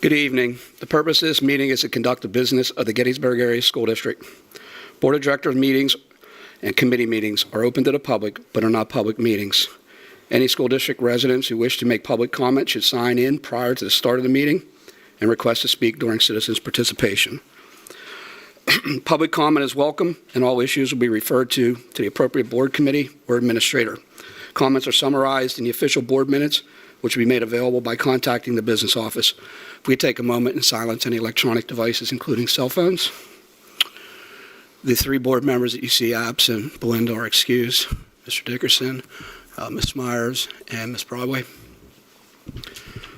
Good evening. The purpose of this meeting is to conduct the business of the Gettysburg Area School District. Board of Directors meetings and committee meetings are open to the public, but are not public meetings. Any school district residents who wish to make public comment should sign in prior to the start of the meeting and request to speak during citizens' participation. Public comment is welcome, and all issues will be referred to the appropriate board committee or administrator. Comments are summarized in the official board minutes, which will be made available by contacting the business office. If we take a moment and silence any electronic devices, including cell phones. The three board members that you see absent, Belinda, are excused. Mr. Dickerson, Ms. Myers, and Ms. Broadway.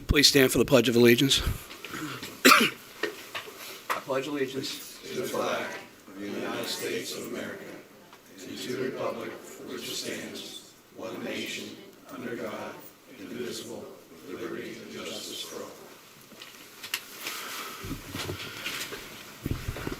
Please stand for the Pledge of Allegiance. I pledge allegiance to the flag of the United States of America and to the republic for which it stands, one nation, under God, indivisible, with liberty and justice for all.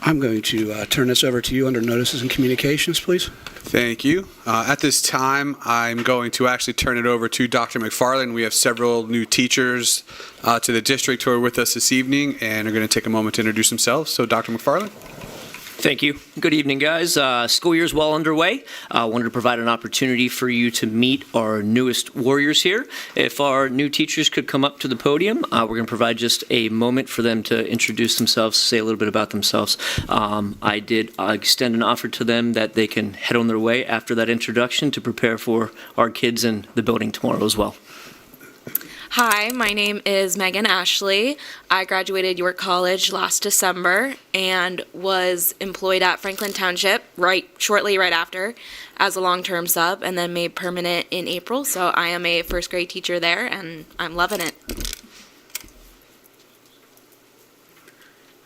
I'm going to turn this over to you under notices and communications, please. Thank you. At this time, I'm going to actually turn it over to Dr. McFarland. We have several new teachers to the district who are with us this evening and are going to take a moment to introduce themselves. So, Dr. McFarland. Thank you. Good evening, guys. School year is well underway. Wanted to provide an opportunity for you to meet our newest warriors here. If our new teachers could come up to the podium, we're going to provide just a moment for them to introduce themselves, say a little bit about themselves. I did extend an offer to them that they can head on their way after that introduction to prepare for our kids in the building tomorrow as well. Hi, my name is Megan Ashley. I graduated York College last December and was employed at Franklin Township shortly right after as a long-term sub and then made permanent in April. So I am a first grade teacher there and I'm loving it.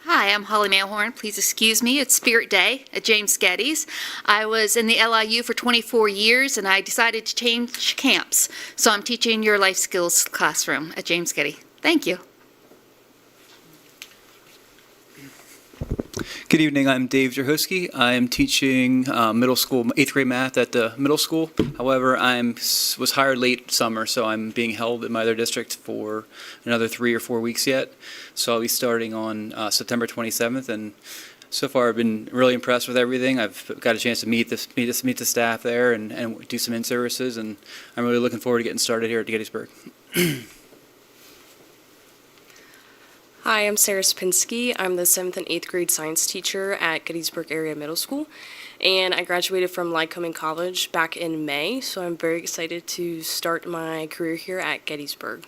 Hi, I'm Holly Malhorn. Please excuse me. It's Spirit Day at James Geddes. I was in the LIU for 24 years and I decided to change camps. So I'm teaching your life skills classroom at James Geddes. Thank you. Good evening, I'm Dave Jerhoski. I am teaching middle school, 8th grade math at the middle school. However, I was hired late summer, so I'm being held in my other district for another 3 or 4 weeks yet. So I'll be starting on September 27th, and so far I've been really impressed with everything. I've got a chance to meet the staff there and do some in-services, and I'm really looking forward to getting started here at Gettysburg. Hi, I'm Sarah Spinski. I'm the 7th and 8th grade science teacher at Gettysburg Area Middle School, and I graduated from Lycoming College back in May, so I'm very excited to start my career here at Gettysburg.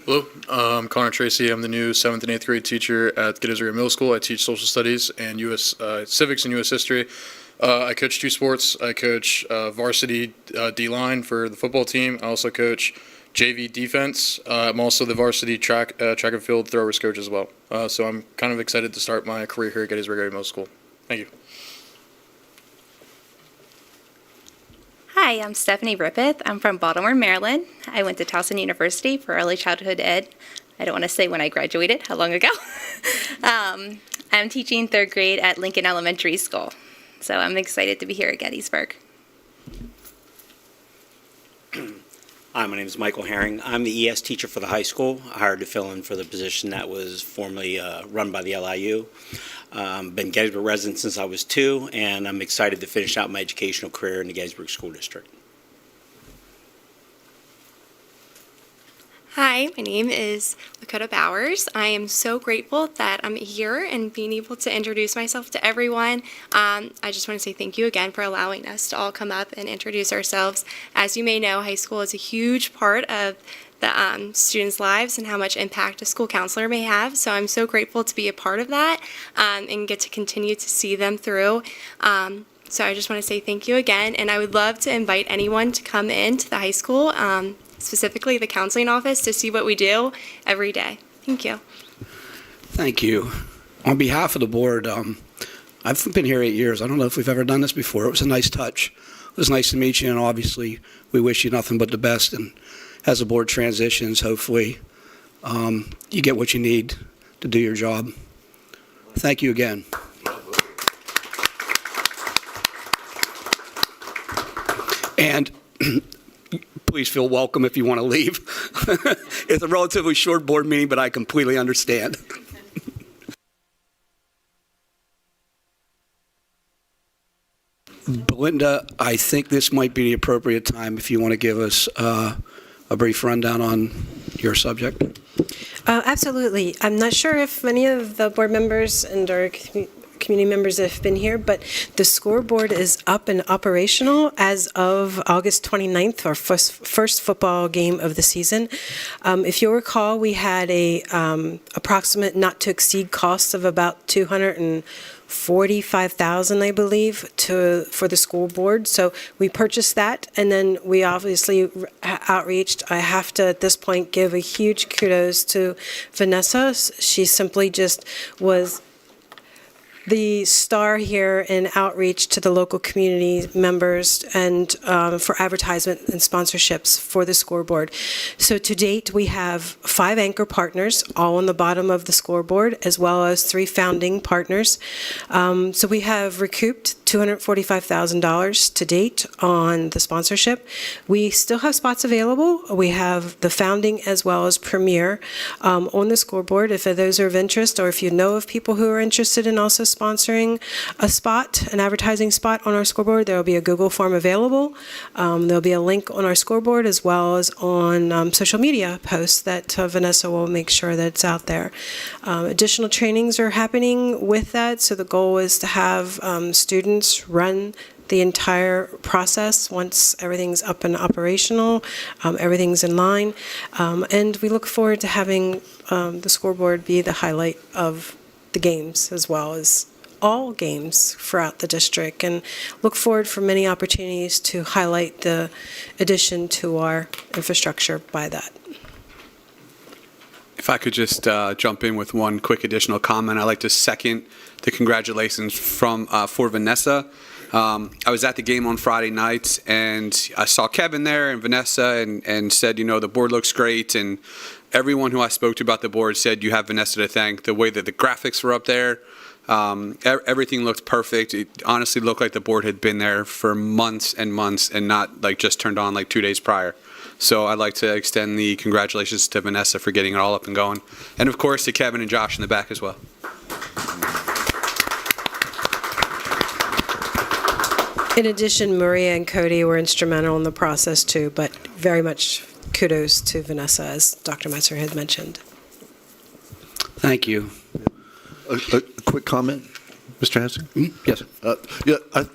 Hello, I'm Connor Tracy. I'm the new 7th and 8th grade teacher at Gettysburg Middle School. I teach social studies and U.S. civics and U.S. history. I coach 2 sports. I coach varsity D-line for the football team. I also coach JV defense. I'm also the varsity track and field throwers coach as well. So I'm kind of excited to start my career here at Gettysburg Area Middle School. Thank you. Hi, I'm Stephanie Rippeth. I'm from Baltimore, Maryland. I went to Towson University for early childhood ed. I don't want to say when I graduated, how long ago. I'm teaching 3rd grade at Lincoln Elementary School. So I'm excited to be here at Gettysburg. Hi, my name is Michael Herring. I'm the ES teacher for the high school, hired to fill in for the position that was formerly run by the LIU. Been Gettysburg resident since I was 2, and I'm excited to finish out my educational career in the Gettysburg School District. Hi, my name is Lakota Bowers. I am so grateful that I'm here and being able to introduce myself to everyone. I just want to say thank you again for allowing us to all come up and introduce ourselves. As you may know, high school is a huge part of the students' lives and how much impact a school counselor may have. So I'm so grateful to be a part of that and get to continue to see them through. So I just want to say thank you again, and I would love to invite anyone to come into the high school, specifically the counseling office, to see what we do every day. Thank you. Thank you. On behalf of the board, I've been here 8 years. I don't know if we've ever done this before. It was a nice touch. It was nice to meet you, and obviously we wish you nothing but the best. And as the board transitions, hopefully you get what you need to do your job. Thank you again. And please feel welcome if you want to leave. It's a relatively short board meeting, but I completely understand. Belinda, I think this might be the appropriate time if you want to give us a brief rundown on your subject. Absolutely. I'm not sure if many of the board members and our community members have been here, but the scoreboard is up and operational as of August 29th, our first football game of the season. If you'll recall, we had a approximate not to exceed cost of about $245,000, I believe, for the school board. So we purchased that, and then we obviously outreached. I have to, at this point, give a huge kudos to Vanessa. She simply just was the star here in outreach to the local community members and for advertisement and sponsorships for the scoreboard. So to date, we have 5 anchor partners, all on the bottom of the scoreboard, as well as 3 founding partners. So we have recouped $245,000 to date on the sponsorship. We still have spots available. We have the founding as well as premier on the scoreboard. If those are of interest, or if you know of people who are interested in also sponsoring a spot, an advertising spot on our scoreboard, there will be a Google form available. There'll be a link on our scoreboard as well as on social media posts that Vanessa will make sure that it's out there. Additional trainings are happening with that, so the goal is to have students run the entire process once everything's up and operational, everything's in line, and we look forward to having the scoreboard be the highlight of the games as well as all games throughout the district, and look forward for many opportunities to highlight the addition to our infrastructure by that. If I could just jump in with one quick additional comment, I'd like to second the congratulations for Vanessa. I was at the game on Friday night, and I saw Kevin there and Vanessa and said, you know, the board looks great, and everyone who I spoke to about the board said you have Vanessa to thank. The way that the graphics were up there, everything looked perfect. It honestly looked like the board had been there for months and months and not like just turned on like 2 days prior. So I'd like to extend the congratulations to Vanessa for getting it all up and going. And of course to Kevin and Josh in the back as well. In addition, Maria and Cody were instrumental in the process too, but very much kudos to Vanessa, as Dr. Metzer had mentioned. Thank you. A quick comment, Mr. Hanson? Yes.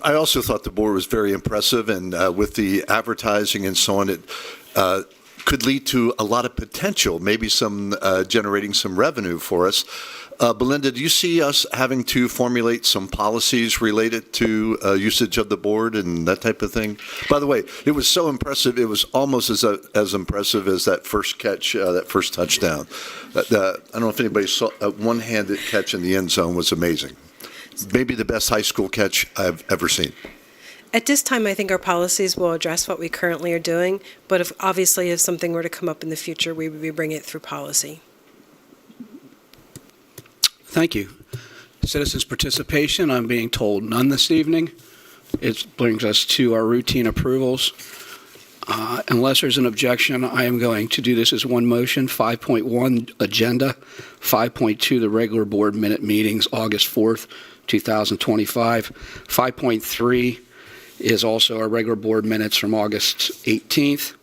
I also thought the board was very impressive, and with the advertising and so on, it could lead to a lot of potential, maybe some generating some revenue for us. Belinda, do you see us having to formulate some policies related to usage of the board and that type of thing? By the way, it was so impressive, it was almost as impressive as that first catch, that first touchdown. I don't know if anybody saw a one-handed catch in the end zone was amazing. Maybe the best high school catch I've ever seen. At this time, I think our policies will address what we currently are doing, but if something were to come up in the future, we would be bringing it through policy. Thank you. Citizens' participation, I'm being told none this evening. It brings us to our routine approvals. Unless there's an objection, I am going to do this as one motion. 5.1 agenda, 5.2 the regular board minute meetings, August 4th, 2025. 5.3 is also our regular board minutes from August 18th.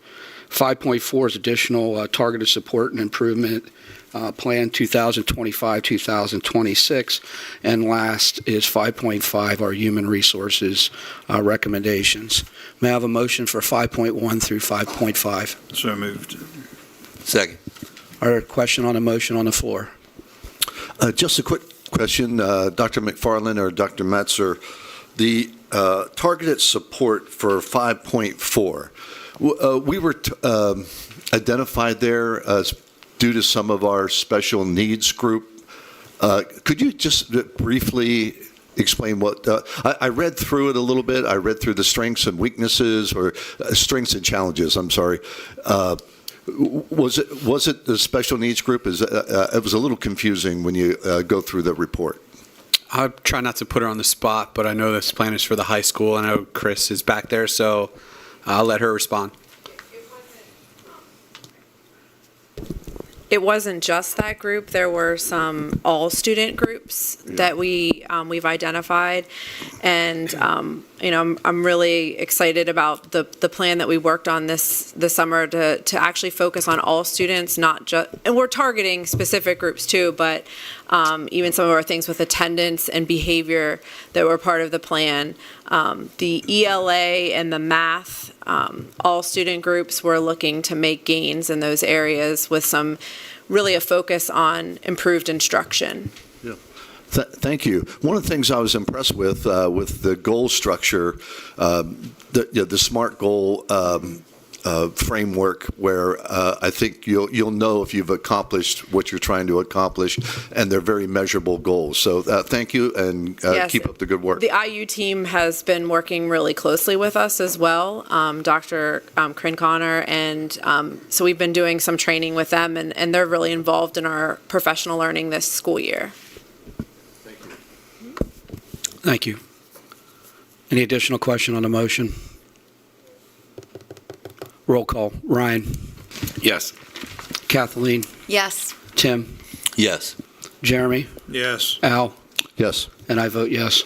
5.4 is additional targeted support and improvement plan 2025-2026. And last is 5.5, our human resources recommendations. May I have a motion for 5.1 through 5.5? So moved. Second. Our question on a motion on the floor. Just a quick question, Dr. McFarland or Dr. Metzer, the targeted support for 5.4, we were identified there as due to some of our special needs group. Could you just briefly explain what, I read through it a little bit. I read through the strengths and weaknesses, or strengths and challenges, I'm sorry. Was it the special needs group? It was a little confusing when you go through the report. I'll try not to put her on the spot, but I know this plan is for the high school. I know Chris is back there, so I'll let her respond. it wasn't just that group. There were some all-student groups that we've identified, and I'm really excited about the plan that we worked on this summer to actually focus on all students, not just, and we're targeting specific groups too, but even some of our things with attendance and behavior that were part of the plan. The ELA and the math, all student groups were looking to make gains in those areas with really a focus on improved instruction. Thank you. One of the things I was impressed with the goal structure, the SMART goal framework, where I think you'll know if you've accomplished what you're trying to accomplish, and they're very measurable goals. So thank you, and Yes. keep up the good work. The IU team has been working really closely with us as well, Dr. Connor, and so we've been doing some training with them, and they're really involved in our professional learning this school year. Thank you. Any additional question on the motion? Roll call. Ryan? Yes. Kathleen? Yes. Tim? Yes. Jeremy? Yes. Al? Yes. And I vote yes.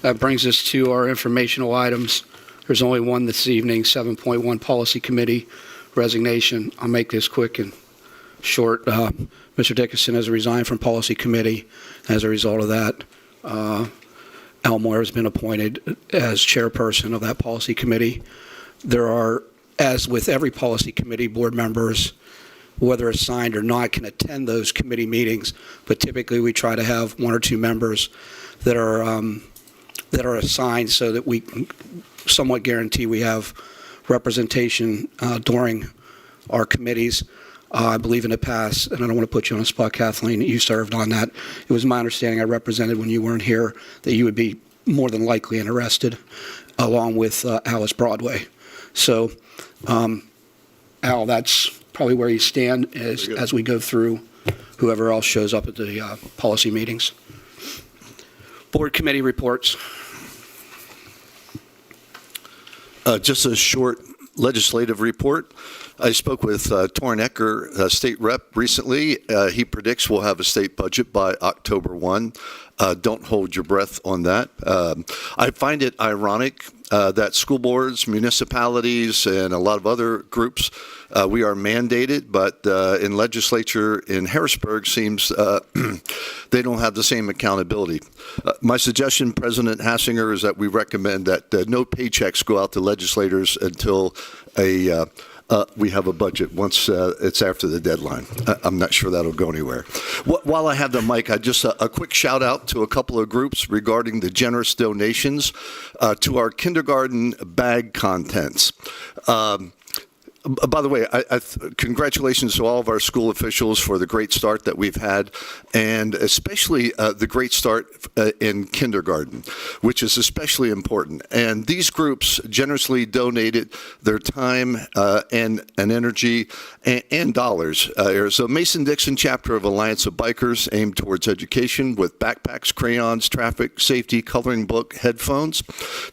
That brings us to our informational items. There's only one this evening, 7.1 Policy Committee resignation. I'll make this quick and short. Mr. Dickinson has resigned from Policy Committee. As a result of that, Al Moyer has been appointed as chairperson of that Policy Committee. There are, as with every Policy Committee, board members, whether assigned or not, can attend those committee meetings, but typically we try to have one or two members that are assigned so that we can somewhat guarantee we have representation during our committees. I believe in the past, and I don't want to put you on the spot, Kathleen, you served on that. It was my understanding, I represented when you weren't here, that you would be more than likely interested, along with Alice Broadway. So, Al, that's probably where you stand as we go through whoever else shows up at the policy meetings. Board committee reports. Just a short legislative report. I spoke with Torrin Ecker, state rep, recently. He predicts we'll have a state budget by October 1. Don't hold your breath on that. I find it ironic that school boards, municipalities, and a lot of other groups, we are mandated, but in legislature in Harrisburg seems they don't have the same accountability. My suggestion, President Hassinger, is that we recommend that no paychecks go out to legislators until we have a budget once it's after the deadline. I'm not sure that'll go anywhere. While I have the mic, just a quick shout out to a couple of groups regarding the generous donations to our kindergarten bag contents. By the way, congratulations to all of our school officials for the great start that we've had, and especially the great start in kindergarten, which is especially important. And these groups generously donated their time and energy and dollars. There's a Mason-Dixon chapter of Alliance of Bikers aimed towards education with backpacks, crayons, traffic safety, coloring book, headphones.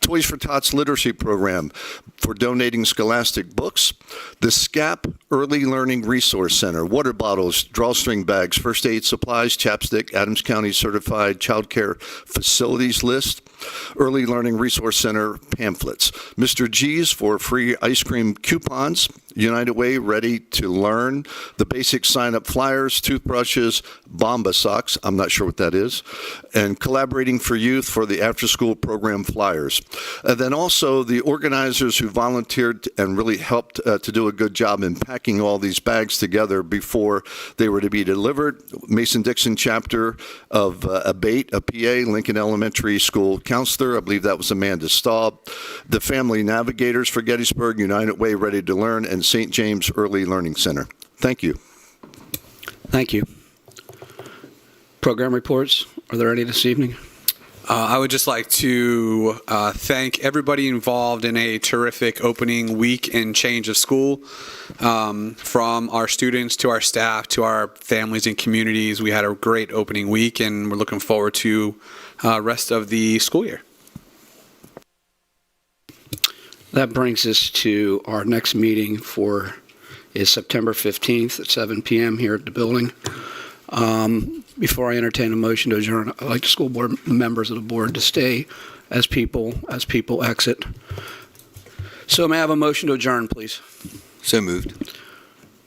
Toys for Tots literacy program for donating scholastic books. The SCAP Early Learning Resource Center, water bottles, drawstring bags, first aid supplies, chapstick, Adams County Certified Child Care Facilities List, Early Learning Resource Center pamphlets. Mr. G's for free ice cream coupons, United Way Ready to Learn, the basic sign-up flyers, toothbrushes, Bomba socks, I'm not sure what that is, and Collaborating for Youth for the after-school program flyers. And then also the organizers who volunteered and really helped to do a good job in packing all these bags together before they were to be delivered. Mason-Dixon chapter of ABATE, a PA, Lincoln Elementary School counselor, I believe that was Amanda Staub. The Family Navigators for Gettysburg, United Way Ready to Learn, and St. James Early Learning Center. Thank you. Thank you. Program reports, are there any this evening? I would just like to thank everybody involved in a terrific opening week and change of school, from our students to our staff to our families and communities. We had a great opening week, and we're looking forward to rest of the school year. That brings us to our next meeting for is September 15th at 7 p.m. here at the building. Before I entertain a motion to adjourn, I'd like the school board members of the board to stay as people exit. So may I have a motion to adjourn, please? So moved.